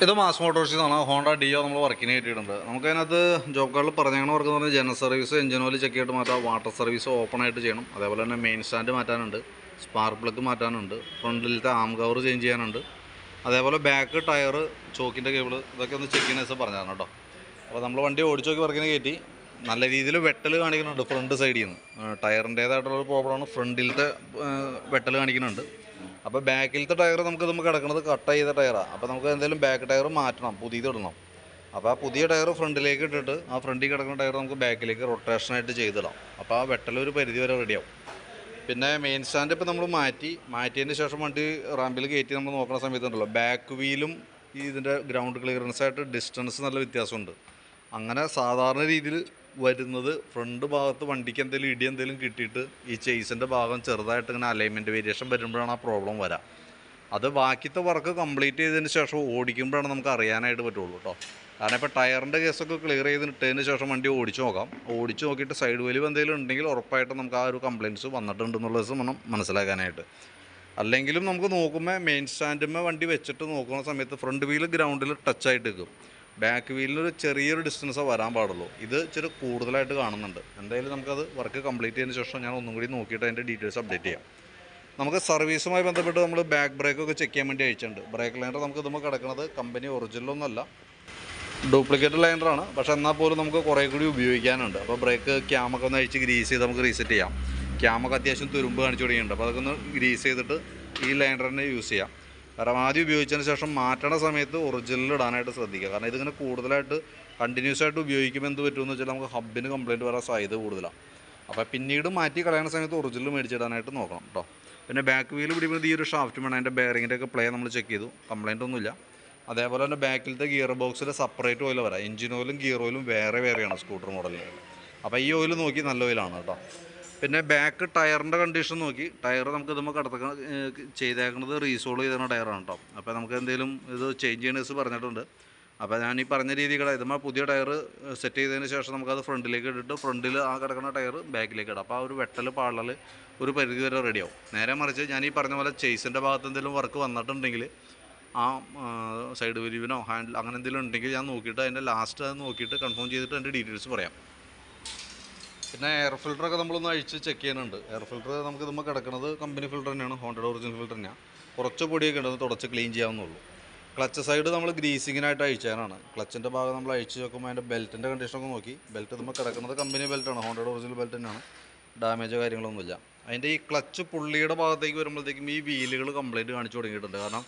ഇത് mass മോട്ടോഴ്സിന്നാണ്. Honda deo നമ്മൾ വർക്കിന് കിട്ടിയിട്ടുണ്ട്. നമുക്കതിനകത്ത് ജോബ് കാർഡിൽ പറഞ്ഞേക്കണ വർക്ക് എന്ന് പറഞ്ഞാൽ general service, engine oil check ചെയ്തിട്ട് മാറ്റാം, വാട്ടർ സർവീസ് ഓപ്പൺ ആയിട്ട് ചെയ്യണം, അതേപോലെ തന്നെ മെയിൻ സ്റ്റാൻഡ് മാറ്റാനുണ്ട്, സ്പാർക്ക് പ്ലഗ് മാറ്റാനുണ്ട്, ഫ്രണ്ടിലത്തെ ആം കവർ ചേഞ്ച് ചെയ്യാനുണ്ട്, അതേപോലെ ബാക്ക് ടയർ, ചോക്കിൻ്റെ കേബിൾ, ഇതൊക്കെ ഒന്ന് ചെക്ക് ചെയ്യുന്ന ദിവസം പറഞ്ഞാണ് കേട്ടോ. അപ്പോൾ നമ്മൾ വണ്ടി ഓടിച്ച് നോക്കി വർക്കിന് കയറ്റി നല്ല രീതിയിൽ വെട്ടൽ കാണിക്കുന്നുണ്ട് ഫ്രണ്ട് സൈഡിൽ നിന്ന്. ടയറിൻ്റേതായിട്ടുള്ളൊരു പ്രോബ്ലമാണ്, ഫ്രണ്ടിലത്തെ വെട്ടൽ കാണിക്കുന്നുണ്ട്. അപ്പോൾ ബാക്കിലത്തെ ടയർ നമുക്ക് കിടക്കുന്നത് കട്ട് ചെയ്ത ടയറാണ്. അപ്പോൾ നമുക്ക് എന്തെങ്കിലും ബാക്ക് ടയർ മാറ്റണം, പുതിയത് ഇടണം. അപ്പോൾ ആ പുതിയ ടയർ ഫ്രണ്ടിലേക്ക് ഇട്ടിട്ട് ആ ഫ്രണ്ടിൽ കിടക്കുന്ന ടയർ നമുക്ക് ബാക്കിലേക്ക് റൊട്ടേഷനായിട്ട് ചെയ്തിടാം. അപ്പോൾ ആ വെട്ടലൊരു പരിധി വരെ റെഡിയാവും. പിന്നെ മെയിൻ സ്റ്റാൻഡ് ഇപ്പോൾ നമ്മൾ മാറ്റിയതിന് ശേഷം വണ്ടി റാമ്പിൽ കയറ്റി നമ്മൾ നോക്കുന്ന സമയത്തുണ്ടല്ലോ, ബാക്ക് വീലും ഇതിൻ്റെ ഗ്രൗണ്ട് ക്ലിയറൻസായിട്ട് ഡിസ്റ്റൻസ് നല്ല വ്യത്യാസമുണ്ട്. അങ്ങനെ സാധാരണ രീതിയിൽ വരുന്നത് ഫ്രണ്ട് ഭാഗത്ത് വണ്ടിക്ക് എന്തെങ്കിലും കിട്ടിയിട്ട് ഈ ചേസിൻ്റെ ഭാഗം ചെറുതായിട്ട് ഇങ്ങനെ അലൈൻമെൻറ്റ് വേരിയേഷൻ വരുമ്പോഴാണ് ആ പ്രോബ്ലം വരാം. അത് ബാക്കിത്തെ വർക്ക് കംപ്ലീറ്റ് ചെയ്തതിന് ശേഷം ഓടിക്കുമ്പോഴാണ് നമുക്ക് അറിയാനായിട്ട് പറ്റുള്ളൂ കേട്ടോ. കാരണം ഇപ്പോൾ ടയറിൻ്റെ കേസൊക്കെ ക്ലിയർ ചെയ്തിട്ടതിന് ശേഷം വണ്ടി ഓടിച്ച് നോക്കാം. ഓടിച്ച് നോക്കിയിട്ട് സൈഡ് വലിവ് എന്തെങ്കിലും ഉണ്ടെങ്കിൽ ഉറപ്പായിട്ടും നമുക്ക് ആ ഒരു കംപ്ലയിൻറ്റ്സ് വന്നിട്ടുണ്ടെന്നുള്ളത് വേണം മനസ്സിലാക്കാനായിട്ട്. അല്ലെങ്കിലും നമുക്ക് നോക്കുമ്പോൾ മെയിൻ സ്റ്റാൻഡിന്മേൽ വണ്ടി വെച്ചിട്ട് നോക്കുന്ന സമയത്ത് ഫ്രണ്ട് വീല് ഗ്രൗണ്ടിൽ ടച്ചായിട്ട് നിൽക്കും, ബാക്ക് വീലിനൊരു ചെറിയൊരു ഡിസ്റ്റൻസേ വരാൻ പാടുള്ളൂ. ഇത് ഇച്ചിരി കൂടുതലായിട്ട് കാണുന്നുണ്ട്. എന്തായാലും നമുക്കത് വർക്ക് കംപ്ലീറ്റ് ചെയ്തതിന് ശേഷം ഞാൻ ഒന്നും കൂടി നോക്കിയിട്ട് അതിൻ്റെ ഡീറ്റെയിൽസ് അപ്ഡേറ്റ് ചെയ്യാം. നമുക്ക് സർവീസുമായി ബന്ധപ്പെട്ട് നമ്മൾ ബാക്ക് ബ്രേക്കൊക്കെ ചെക്ക് ചെയ്യാൻ വേണ്ടി അയച്ചിട്ടുണ്ട്. ബ്രേക്ക് ലൈനർ നമുക്ക് ഇതുമ്പോൾ കിടക്കുന്നത് കമ്പനി ഒറിജിനലൊന്നുമല്ല, ഡ്യൂപ്ലിക്കേറ്റ് ലൈനറാണ്. പക്ഷേ എന്നാൽ പോലും നമുക്ക് കുറേ കൂടി ഉപയോഗിക്കാനുണ്ട്. അപ്പോൾ ബ്രേക്ക് ക്യാമൊക്കെ ഒന്ന് അഴിച്ച് ഗ്രീസ് ചെയ്ത് നമുക്ക് റീസെറ്റ് ചെയ്യാം. ക്യാമൊക്കെ അത്യാവശ്യം തുരുമ്പ് കാണിച്ചു തുടങ്ങിയിട്ടുണ്ട്. അപ്പോൾ അതൊക്കെ ഒന്ന് ഗ്രീസ് ചെയ്തിട്ട് ഈ ലൈനർ തന്നെ യൂസ് ചെയ്യാം. കാരണം ആദ്യം ഉപയോഗിച്ചതിന് ശേഷം മാറ്റണ സമയത്ത് ഒറിജിനൽ ഇടാനായിട്ട് ശ്രദ്ധിക്കുക. കാരണം ഇതിങ്ങനെ കൂടുതലായിട്ട് കണ്ടിന്യൂസ് ആയിട്ട് ഉപയോഗിക്കുമ്പോൾ എന്ത് പറ്റുമെന്ന് വെച്ചാൽ നമുക്ക് ഹബ്ബിന് കംപ്ലയിൻറ്റ് വരാൻ സാധ്യത കൂടുതലാണ്. അപ്പോൾ പിന്നീട് മാറ്റി കളയണ സമയത്ത് ഒറിജിനൽ മേടിച്ചിടാനായിട്ട് നോക്കണം കേട്ടോ. പിന്നെ ബാക്ക് വീല് പിടിക്കുന്നത് ഈ ഒരു ഷാഫ്റ്റ് വേണം. അതിൻ്റെ ബെയറിങ്ങിൻ്റെ ഒക്കെ പ്ലേ നമ്മൾ ചെക്ക് ചെയ്തു, കംപ്ലയിൻ്റ് ഒന്നുമില്ല. അതേപോലെ തന്നെ ബാക്കിലത്തെ ഗിയർ ബോക്സിൽ സെപ്പറേറ്റ് ഓയിൽ വരാം. എഞ്ചിൻ ഓയിലും ഗിയർ ഓയിലും വേറെയാണ് സ്കൂട്ടർ മോഡലിൽ. അപ്പോൾ ഈ ഓയിൽ നോക്കി നല്ല ഓയിലാണ് കേട്ടോ. പിന്നെ ബാക്ക് ടയറിൻ്റെ കണ്ടീഷൻ നോക്കി, ടയർ നമുക്ക് ഇതുമ്പോൾ ചെയ്തേക്കുന്നത് റീസോൾ ചെയ്ത ടയറാണ് കേട്ടോ. അപ്പോൾ നമുക്ക് എന്തെങ്കിലും ഇത് ചേഞ്ച് ചെയ്യണേഴ്സ് പറഞ്ഞിട്ടുണ്ട്. അപ്പോൾ ഞാൻ ഈ പറഞ്ഞ രീതികളെ ഇതുമ്പോൾ പുതിയ ടയർ സെറ്റ് ചെയ്തതിന് ശേഷം നമുക്കത് ഫ്രണ്ടിലേക്ക് ഇട്ടിട്ട് ഫ്രണ്ടിൽ ആ കിടക്കുന്ന ടയർ ബാക്കിലേക്ക് ഇടാം. അപ്പോൾ ആ ഒരു വെട്ടൽ പാളൽ ഒരു പരിധി വരെ റെഡിയാവും. നേരെ മറിച്ച് ഞാൻ ഈ പറഞ്ഞ പോലെ ചേസിൻ്റെ ഭാഗത്ത് എന്തെങ്കിലും വർക്ക് വന്നിട്ടുണ്ടെങ്കിൽ ആ സൈഡ് വലിവിനോ ഹാൻഡിൽ അങ്ങനെ എന്തെങ്കിലും ഉണ്ടെങ്കിൽ ഞാൻ നോക്കിയിട്ട് അതിൻ്റെ ലാസ്റ്റ് അത് നോക്കിയിട്ട് കൺഫേം ചെയ്തിട്ട് അതിൻ്റെ ഡീറ്റെയിൽസ് പറയാം. പിന്നെ എയർ ഫിൽറ്ററൊക്കെ നമ്മളൊന്ന് അഴിച്ച് ചെക്ക് ചെയ്യാനുണ്ട്. എയർ ഫിൽറ്റർ നമുക്ക് ഇതുമ്പോൾ കിടക്കുന്നത് കമ്പനി ഫിൽറ്റർ തന്നെയാണ്, ഹോണ്ടയുടെ ഒറിജിനൽ ഫിൽറ്റർ തന്നെയാണ്. കുറച്ച് പൊടിയൊക്കെ ഉണ്ടെന്ന് തുടച്ച് ക്ലീൻ ചെയ്യാവുന്നുള്ളൂ. ക്ലച്ച് സൈഡ് നമ്മൾ ഗ്രീസിങ്ങിനായിട്ട് അഴിച്ചാനാണ്. ക്ലച്ചിൻ്റെ ഭാഗം നമ്മൾ അഴിച്ച് നോക്കുമ്പോൾ അതിൻ്റെ ബെൽറ്റിൻ്റെ കണ്ടീഷനൊക്കെ നോക്കി. ബെൽറ്റ് നമ്മൾ കിടക്കുന്നത് കമ്പനി ബെൽറ്റാണ്, ഹോണ്ടയുടെ ഒറിജിനൽ ബെൽറ്റ് തന്നെയാണ്, ഡാമേജോ കാര്യങ്ങളൊന്നുമില്ല. അതിൻ്റെ ഈ ക്ലച്ച് പുള്ളിയുടെ ഭാഗത്തേക്ക് വരുമ്പോഴത്തേക്കും ഈ വീലുകൾ കംപ്ലയിൻറ്റ് കാണിച്ചു തുടങ്ങിയിട്ടുണ്ട്. കാരണം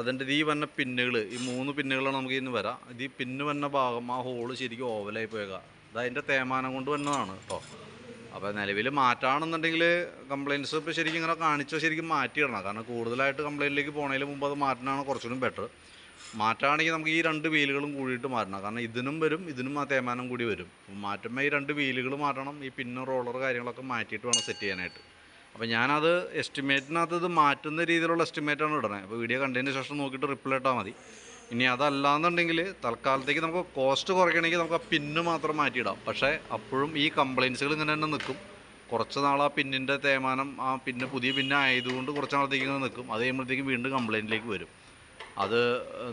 അതിൻ്റെ ഈ വന്ന പിന്നുകൾ, ഈ 3 പിന്നുകളാണ് നമുക്ക് ഇന്ന് വരാം. ഇത് ഈ പിന്ന് വന്ന ഭാഗം ആ ഹോള് ശരിക്കും ഓവലായി പോയേക്കാം. അതതിൻ്റെ തേമാനം കൊണ്ട് വന്നതാണ് കേട്ടോ. അപ്പോൾ നിലവിൽ മാറ്റാണെന്നുണ്ടെങ്കിൽ കംപ്ലയിൻറ്റ്സ് ഇപ്പോൾ ശരിക്കും ഇങ്ങനെ കാണിച്ചാൽ ശരിക്കും മാറ്റിയിടണം. കാരണം കൂടുതലായിട്ട് കംപ്ലയിൻറ്റിലേക്ക് പോണതിന് മുമ്പ് അത് മാറ്റാനാണ് കുറച്ചുകൂടി ബെറ്റർ. മാറ്റുകയാണെങ്കിൽ നമുക്ക് ഈ 2 വീലുകളും കൂടിയിട്ട് മാറ്റണം. കാരണം ഇതിനും വരും, ഇതിനും ആ തേമാനം കൂടി വരും. മാറ്റുമ്പോൾ ഈ 2 വീലുകൾ മാറ്റണം, ഈ പിന്ന് റോളർ കാര്യങ്ങളൊക്കെ മാറ്റിയിട്ട് വേണം സെറ്റ് ചെയ്യാനായിട്ട്. അപ്പോൾ ഞാനത് എസ്റ്റിമേറ്റിനകത്ത് ഇത് മാറ്റുന്ന രീതിയിലുള്ള എസ്റ്റിമേറ്റാണ് ഇടണേ. അപ്പോൾ വീഡിയോ കണ്ടതിന് ശേഷം നോക്കിയിട്ട് റിപ്ലൈ ഇട്ടാൽ മതി. ഇനി അതല്ലാന്നുണ്ടെങ്കിൽ തൽക്കാലത്തേക്ക് നമുക്ക് കോസ്റ്റ് കുറയ്ക്കണമെങ്കിൽ നമുക്ക് ആ പിന്ന് മാത്രം മാറ്റിയിടാം. പക്ഷേ അപ്പോഴും ഈ കംപ്ലയിൻസുകൾ ഇങ്ങനെ തന്നെ നിൽക്കും. കുറച്ച് നാൾ ആ പിന്നിൻ്റെ തേമാനം, ആ പിന്ന് പുതിയ പിന്ന് ആയതുകൊണ്ട് കുറച്ച് നാളത്തേക്ക് ഇങ്ങനെ നിൽക്കും. അത് കഴിയുമ്പോഴത്തേക്കും വീണ്ടും കംപ്ലയിൻറ്റിലേക്ക് വരും. അത്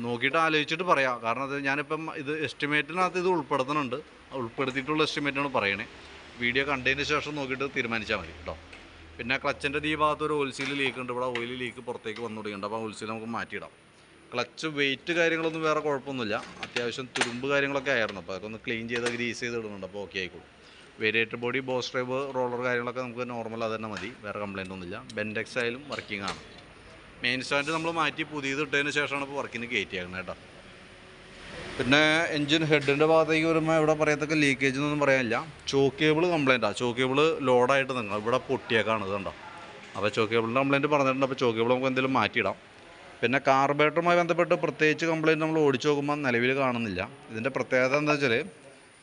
നോക്കിയിട്ട് ആലോചിച്ചിട്ട് പറയാം. കാരണം അത് ഞാനിപ്പം ഇത് എസ്റ്റിമേറ്റിനകത്ത് ഇത് ഉൾപ്പെടുത്തിയിട്ടുള്ള എസ്റ്റിമേറ്റാണ് പറയണേ. വീഡിയോ കണ്ടതിന് ശേഷം നോക്കിയിട്ട് തീരുമാനിച്ചാൽ മതി കേട്ടോ. പിന്നെ ക്ലച്ചിൻ്റെ ഈ ഭാഗത്ത് ഒരു ഓയിൽ സീൽ ലീക്ക് ഉണ്ട്. ഇവിടെ ഓയിൽ ലീക്ക് പുറത്തേക്ക് വന്നു തുടങ്ങിയിട്ടുണ്ട്. അപ്പോൾ ഓയിൽ സീൽ നമുക്ക് മാറ്റിയിടാം. ക്ലച്ച് വെയിറ്റ് കാര്യങ്ങളൊന്നും വേറെ കുഴപ്പമൊന്നുമില്ല. അത്യാവശ്യം തുരുമ്പ് കാര്യങ്ങളൊക്കെ ആയിരുന്നു. അപ്പോൾ അതൊക്കെ ഒന്ന് ക്ലീൻ ചെയ്ത് ഗ്രീസ് ചെയ്ത് ഇടുന്നുണ്ട്. അപ്പോൾ ഓക്കെ ആയിക്കോളും. Variator body, boss drive, roller കാര്യങ്ങളൊക്കെ നമുക്ക് നോർമൽ അത് തന്നെ മതി, വേറെ കംപ്ലയിൻ്റ് ഒന്നുമില്ല. ബെൻഡെക്സ് ആയാലും വർക്കിംഗ് ആണ്. മെയിൻ സ്റ്റാൻഡ് നമ്മൾ മാറ്റി പുതിയത് ഇട്ടതിന് ശേഷമാണ് ഇപ്പോൾ വർക്കിന് കയറ്റിയാക്കുന്നത് കേട്ടോ. പിന്നെ എൻജിൻ ഹെഡിൻ്റെ ഭാഗത്തേക്ക് വരുമ്പോൾ ഇവിടെ പറയത്തക്ക ലീക്കേജ് എന്നൊന്നും പറയാനില്ല. ചോക്ക് കേബിൾ കംപ്ലയിൻറ്റാണ്. ചോക്ക് കേബിൾ ലോഡായിട്ട് നിങ്ങൾ ഇവിടെ പൊട്ടിയേക്കാണ് ഇതുണ്ടോ. അപ്പോൾ ചോക്ക് കേബിളിൻ്റെ കംപ്ലയിൻറ്റ് പറഞ്ഞിട്ടുണ്ട്. അപ്പോൾ ചോക്ക് കേബിൾ നമുക്ക് എന്തെങ്കിലും മാറ്റിയിടാം. പിന്നെ കാർബറേറ്ററുമായി ബന്ധപ്പെട്ട് പ്രത്യേകിച്ച് കംപ്ലയിൻറ്റ് നമ്മൾ ഓടിച്ച് നോക്കുമ്പോൾ നിലവിൽ കാണുന്നില്ല. ഇതിൻ്റെ പ്രത്യേകത എന്താ വെച്ചാൽ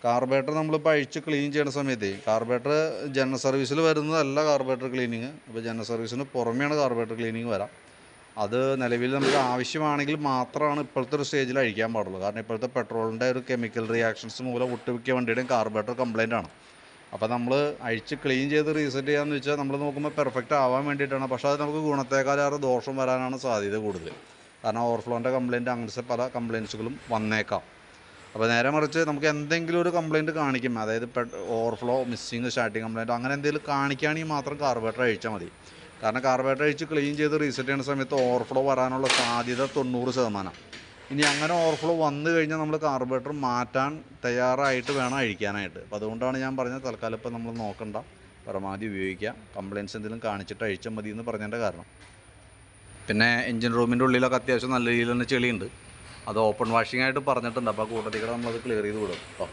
കാർബറേറ്റർ നമ്മളിപ്പോൾ അഴിച്ച് ക്ലീൻ ചെയ്യുന്ന സമയത്ത് കാർബറേറ്റർ ജനറൽ സർവീസിൽ വരുന്നതല്ല കാർബറേറ്റർ ക്ലീനിങ്. അപ്പോൾ ജനറൽ സർവീസിന് പുറമെയാണ് കാർബറേറ്റർ ക്ലീനിങ് വരാം. അത് നിലവിൽ നമുക്ക് ആവശ്യമാണെങ്കിൽ മാത്രമാണ് ഇപ്പോഴത്തെ ഒരു സ്റ്റേജിൽ അഴിക്കാൻ പാടുള്ളൂ. കാരണം ഇപ്പോഴത്തെ പെട്രോളിൻ്റെ ഒരു കെമിക്കൽ റിയാക്ഷൻസ് മൂലം ഒട്ടുമിക്ക വണ്ടിയുടെയും കാർബറേറ്റർ കംപ്ലയിൻ്റ് ആണ്. അപ്പോൾ നമ്മൾ അഴിച്ച് ക്ലീൻ ചെയ്ത് റീസെറ്റ് ചെയ്യാമെന്ന് വെച്ചാൽ നമ്മൾ നോക്കുമ്പോൾ പെർഫെക്റ്റ് ആവാൻ വേണ്ടിയിട്ടാണ്. പക്ഷേ അത് നമുക്ക് ഗുണത്തേക്കാളേറെ ദോഷം വരാനാണ് സാധ്യത കൂടുതൽ. കാരണം ഓവർഫ്ലോൻ്റെ കംപ്ലയിൻറ്റ് അങ്ങനത്തെ പല കംപ്ലയിൻസുകളും വന്നേക്കാം. അപ്പോൾ നേരെ മറിച്ച് നമുക്ക് എന്തെങ്കിലും ഒരു കംപ്ലയിൻറ്റ് കാണിക്കും, അതായത് ഓവർഫ്ലോ, മിസ്സിങ്, സ്റ്റാർട്ടിങ് കംപ്ലയിൻറ്റ് അങ്ങനെ എന്തെങ്കിലും കാണിക്കുകയാണെങ്കിൽ മാത്രം കാർബറേറ്റർ അഴിച്ചാൽ മതി. കാരണം കാർബറേറ്റർ അഴിച്ച് ക്ലീൻ ചെയ്ത് റീസെറ്റ് ചെയ്യുന്ന സമയത്ത് ഓവർഫ്ലോ വരാനുള്ള സാധ്യത 90%. ഇനി അങ്ങനെ ഓവർഫ്ലോ വന്നു കഴിഞ്ഞാൽ നമ്മൾ കാർബറേറ്റർ മാറ്റാൻ തയ്യാറായിട്ട് വേണം അഴിക്കാനായിട്ട്. അപ്പോൾ അതുകൊണ്ടാണ് ഞാൻ പറഞ്ഞത് തൽക്കാലം ഇപ്പോൾ നമ്മൾ നോക്കണ്ട, പരമാവധി ഉപയോഗിക്കുക. കംപ്ലയിൻറ്റ്സ് എന്തെങ്കിലും കാണിച്ചിട്ട് അഴിച്ചാൽ മതി എന്ന് പറഞ്ഞതിൻ്റെ കാരണം. പിന്നെ എഞ്ചിൻ റൂമിൻ്റെ ഉള്ളിലൊക്കെ അത്യാവശ്യം നല്ല രീതിയിൽ തന്നെ ചെളിയുണ്ട്. അത് ഓപ്പൺ വാഷിംഗ് ആയിട്ട് പറഞ്ഞിട്ടുണ്ട്. അപ്പോൾ കൂട്ടത്തിൽ കൂടെ നമ്മളത് ക്ലിയർ ചെയ്ത് വിടും കേട്ടോ.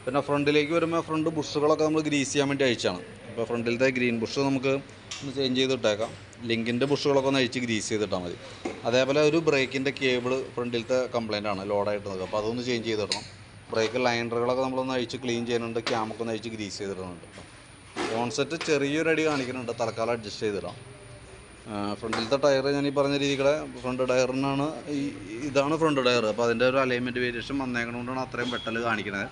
പിന്നെ ഫ്രണ്ടിലേക്ക് വരുമ്പോൾ ഫ്രണ്ട് ബുഷുകളൊക്കെ നമ്മൾ ഗ്രീസ് ചെയ്യാൻ വേണ്ടി അഴിച്ചാണ്. അപ്പോൾ ഫ്രണ്ടിലത്തെ ഗ്രീൻ ബുഷ് നമുക്ക് ഒന്ന് ചേഞ്ച് ചെയ്തിട്ടേക്കാം. ലിങ്കിൻ്റെ ബുഷുകളൊക്കെ ഒന്ന് അഴിച്ച് ഗ്രീസ് ചെയ്തിട്ടാൽ മതി. അതേപോലെ ഒരു ബ്രേക്കിൻ്റെ കേബിൾ ഫ്രണ്ടിലത്തെ കംപ്ലയിൻ്റ് ആണ്, ലോഡായിട്ട് നിൽക്കുക. അപ്പോൾ അതൊന്ന് ചേഞ്ച് ചെയ്തിടണം. ബ്രേക്ക് ലൈനറുകളൊക്കെ നമ്മളൊന്ന് അഴിച്ച് ക്ലീൻ ചെയ്യുന്നുണ്ട്. ക്യാമൊക്കെ ഒന്ന് അഴിച്ച് ഗ്രീസ് ചെയ്തിടുന്നുണ്ട്. ഓൺസെറ്റ് ചെറിയൊരു അടി കാണിക്കുന്നുണ്ട്, തൽക്കാലം അഡ്ജസ്റ്റ് ചെയ്തിടാം. ഫ്രണ്ടിലത്തെ ടയർ ഞാൻ ഈ പറഞ്ഞ രീതിയുടെ ഫ്രണ്ട് ടയറിനാണ് ഇതാണ് ഫ്രണ്ട് ടയർ. അപ്പോൾ അതിൻ്റെ ഒരു അലൈൻമെൻറ്റ് വേരിയേഷൻ വന്നേക്കണോണ്ടാണ് അത്രയും വെട്ടൽ കാണിക്കുന്നത്.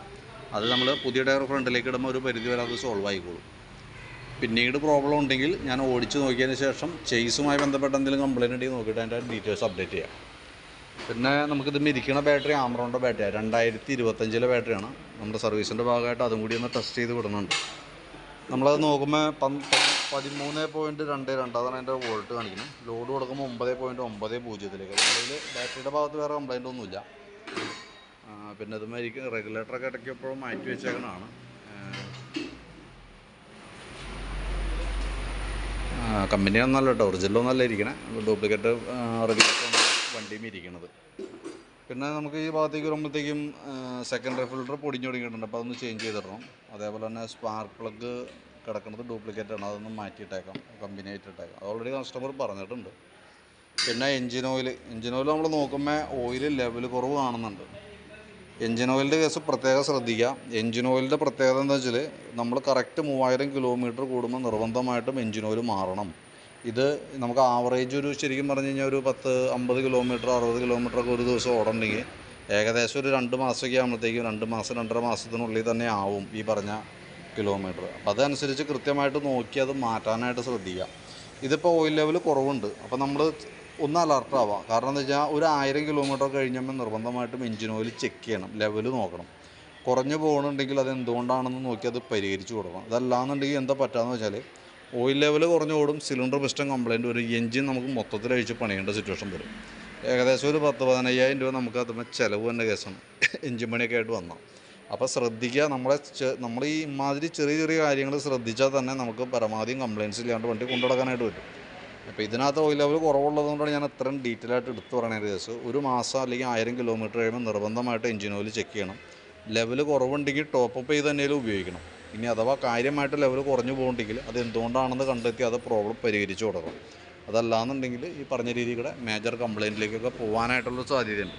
അത് നമ്മൾ പുതിയ ടയർ ഫ്രണ്ടിലേക്ക് ഇടുമ്പോൾ ഒരു പരിധി വരെ അത് സോൾവ് ആയിക്കോളും. പിന്നീട് പ്രോബ്ലം ഉണ്ടെങ്കിൽ ഞാൻ ഓടിച്ച് നോക്കിയതിന് ശേഷം ചേസുമായി ബന്ധപ്പെട്ട എന്തെങ്കിലും കംപ്ലയിൻറ്റ് ഉണ്ടെങ്കിൽ നോക്കിയിട്ട് അതിൻ്റെ ഡീറ്റെയിൽസ് അപ്ഡേറ്റ് ചെയ്യാം. പിന്നെ നമുക്കിത് ഇരിക്കുന്ന ബാറ്ററി ആമറോണിൻ്റെ ബാറ്ററിയാണ്, 2025 ബാറ്ററിയാണ്. നമ്മുടെ സർവീസിൻ്റെ ഭാഗമായിട്ട് അതും കൂടി ഒന്ന് ടെസ്റ്റ് ചെയ്ത് വിടുന്നുണ്ട്. നമ്മളത് നോക്കുമ്പോൾ 13.22 അതാണ് അതിൻ്റെ വോൾട്ട് കാണിക്കുന്നത്. ലോഡ് കൊടുക്കുമ്പോൾ 9.90 അതിൽ ബാറ്ററിയുടെ ഭാഗത്ത് വേറെ കംപ്ലയിൻ്റ് ഒന്നുമില്ല. പിന്നെ ഇതുമാതിരിക്കും റെഗുലേറ്ററൊക്കെ ഇടയ്ക്ക് എപ്പോഴും മാറ്റി വെച്ചേക്കണതാണ്. കമ്പനിയൊന്നല്ല കേട്ടോ, ഒറിജിനലൊന്നല്ല ഇരിക്കണേ, ഡ്യൂപ്ലിക്കേറ്റ് റെഗുലേറ്ററാണ് വണ്ടിയും ഇരിക്കണത്. പിന്നെ നമുക്ക് ഈ ഭാഗത്തേക്ക് വരുമ്പോഴത്തേക്കും സെക്കൻഡറി ഫിൽറ്റർ പൊടിഞ്ഞു തുടങ്ങിയിട്ടുണ്ട്. അപ്പോൾ അതൊന്ന് ചേഞ്ച് ചെയ്തിടണം. അതേപോലെ തന്നെ സ്പാർക്ക് പ്ലഗ് കിടക്കുന്നത് ഡ്യൂപ്ലിക്കേറ്റാണ്, അതൊന്ന് മാറ്റിയിട്ടേക്കാം, കമ്പനി ആയിട്ട് ഇട്ടേക്കാം. അത് ഓൾറെഡി കസ്റ്റമർ പറഞ്ഞിട്ടുണ്ട്. പിന്നെ എഞ്ചിൻ ഓയിൽ നമ്മൾ നോക്കുമ്പോൾ ഓയിൽ ലെവൽ കുറവ് കാണുന്നുണ്ട്. എഞ്ചിൻ ഓയിലിൻ്റെ കേസ് പ്രത്യേകം ശ്രദ്ധിക്കുക. എഞ്ചിൻ ഓയിലിൻ്റെ പ്രത്യേകത എന്താ വെച്ചാൽ നമ്മൾ കറക്റ്റ് 3000 കിലോമീറ്റർ കൂടുമ്പോൾ നിർബന്ധമായിട്ടും എഞ്ചിൻ ഓയിൽ മാറണം. ഇത് നമുക്ക് ആവറേജ് ഒരു ശരിക്കും പറഞ്ഞു കഴിഞ്ഞാൽ ഒരു 50 കിലോമീറ്റർ 60 കിലോമീറ്ററൊക്കെ ഒരു ദിവസം ഓടണമെങ്കിൽ ഏകദേശം ഒരു 2 മാസമൊക്കെ ആകുമ്പോഴത്തേക്കും 2 മാസം 2.5 മാസത്തിനുള്ളിൽ തന്നെ ആവും ഈ പറഞ്ഞ കിലോമീറ്റർ. അപ്പോൾ അതനുസരിച്ച് കൃത്യമായിട്ട് നോക്കി അത് മാറ്റാനായിട്ട് ശ്രദ്ധിക്കുക. ഇതിപ്പോൾ ഓയിൽ ലെവൽ കുറവുണ്ട്, അപ്പോൾ നമ്മൾ ഒന്ന് അലർട്ടാവാം. കാരണം എന്താ വെച്ചാൽ ഒരു 1000 കിലോമീറ്റർ കഴിഞ്ഞപ്പോൾ നിർബന്ധമായിട്ടും എഞ്ചിൻ ഓയിൽ ചെക്ക് ചെയ്യണം, ലെവൽ നോക്കണം. കുറഞ്ഞു പോകുന്നുണ്ടെങ്കിൽ അത് എന്തുകൊണ്ടാണെന്ന് നോക്കി അത് പരിഹരിച്ച് കൊടുക്കണം. അതല്ലാന്നുണ്ടെങ്കിൽ എന്താ പറ്റാന്ന് വെച്ചാൽ ഓയിൽ ലെവൽ കുറഞ്ഞ് ഓടും, സിലിണ്ടർ പിസ്റ്റൺ കംപ്ലയിൻറ്റ് വരും, എഞ്ചിൻ നമുക്ക് മൊത്തത്തിൽ അഴിച്ച് പണിയേണ്ട സിറ്റുവേഷൻ വരും. ഏകദേശം ഒരു 10-15,000 രൂപ നമുക്ക് അതുമ്പോൾ ചിലവ് തന്നെ കേസാണ് എഞ്ചിൻ പണിയൊക്കെ ആയിട്ട് വന്നാൽ. അപ്പോൾ ശ്രദ്ധിക്കുക, നമ്മൾ ഈ ഇമാതിരി ചെറിയ ചെറിയ കാര്യങ്ങൾ ശ്രദ്ധിച്ചാൽ തന്നെ നമുക്ക് പരമാവധി കംപ്ലയിൻറ്റ്സ് ഇല്ലാണ്ട് വണ്ടി കൊണ്ടുനടക്കാനായിട്ട് പറ്റും. അപ്പോൾ ഇതിനകത്ത് ഓയിൽ ലെവൽ കുറവുള്ളതുകൊണ്ടാണ് ഞാൻ അത്രയും ഡീറ്റെയിൽ ആയിട്ട് എടുത്ത് പറയുന്ന കേസ്. ഒരു മാസം അല്ലെങ്കിൽ 1000 കിലോമീറ്റർ കഴിയുമ്പോൾ നിർബന്ധമായിട്ട് എഞ്ചിൻ ഓയിൽ ചെക്ക് ചെയ്യണം. ലെവൽ കുറവുണ്ടെങ്കിൽ ടോപ്പപ്പ് ചെയ്ത് തന്നെയും ഉപയോഗിക്കണം. ഇനി അഥവാ കാര്യമായിട്ട് ലെവൽ കുറഞ്ഞു പോകുന്നുണ്ടെങ്കിൽ അത് എന്തുകൊണ്ടാണെന്ന് കണ്ടെത്തി അത് പ്രോബ്ലം പരിഹരിച്ചു കൊടുക്കണം. അതല്ലാന്നുണ്ടെങ്കിൽ ഈ പറഞ്ഞ രീതിയുടെ മേജർ കംപ്ലയിൻറ്റിലേക്കൊക്കെ പോകാനായിട്ടുള്ള സാധ്യതയുണ്ട്.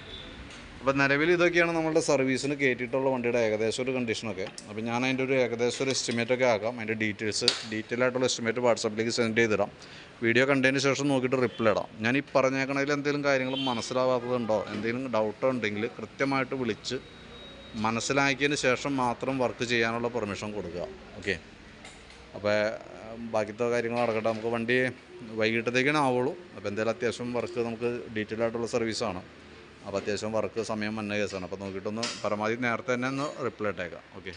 അപ്പോൾ നിലവിൽ ഇതൊക്കെയാണ് നമ്മളുടെ സർവീസിന് കയറ്റിയിട്ടുള്ള വണ്ടിയുടെ ഏകദേശം ഒരു കണ്ടീഷനൊക്കെ. അപ്പോൾ ഞാൻ അതിൻ്റെ ഒരു ഏകദേശം ഒരു എസ്റ്റിമേറ്റൊക്കെ ആക്കാം. അതിൻ്റെ ഡീറ്റെയിൽ ആയിട്ടുള്ള എസ്റ്റിമേറ്റ് വാട്സാപ്പിലേക്ക് സെൻഡ് ചെയ്തിടാം. വീഡിയോ കണ്ടതിന് ശേഷം നോക്കിയിട്ട് റിപ്ലൈ ഇടാം. ഞാൻ ഈ പറഞ്ഞേക്കണതിൽ എന്തെങ്കിലും കാര്യങ്ങൾ മനസ്സിലാവാത്തതുണ്ടോ, എന്തെങ്കിലും ഡൗട്ടോ ഉണ്ടെങ്കിൽ കൃത്യമായിട്ട് വിളിച്ച് മനസ്സിലാക്കിയതിന് ശേഷം മാത്രം വർക്ക് ചെയ്യാനുള്ള പെർമിഷൻ കൊടുക്കുക. ഓക്കെ, അപ്പോൾ ബാക്കിത്തെ കാര്യങ്ങൾ നടക്കട്ടെ. നമുക്ക് വണ്ടി വൈകിട്ടത്തേക്കാണ് ആവുള്ളൂ. അപ്പോൾ എന്തെങ്കിലും അത്യാവശ്യം വർക്ക് നമുക്ക് ഡീറ്റെയിൽ ആയിട്ടുള്ള സർവീസാണ്. അപ്പോൾ അത്യാവശ്യം വർക്ക് സമയം വന്ന കേസാണ്. അപ്പോൾ നോക്കിയിട്ടൊന്ന് പരമാവധി നേരത്തെ തന്നെ ഒന്ന് റിപ്ലൈ ഇട്ടേക്കാം. ഓക്കെ.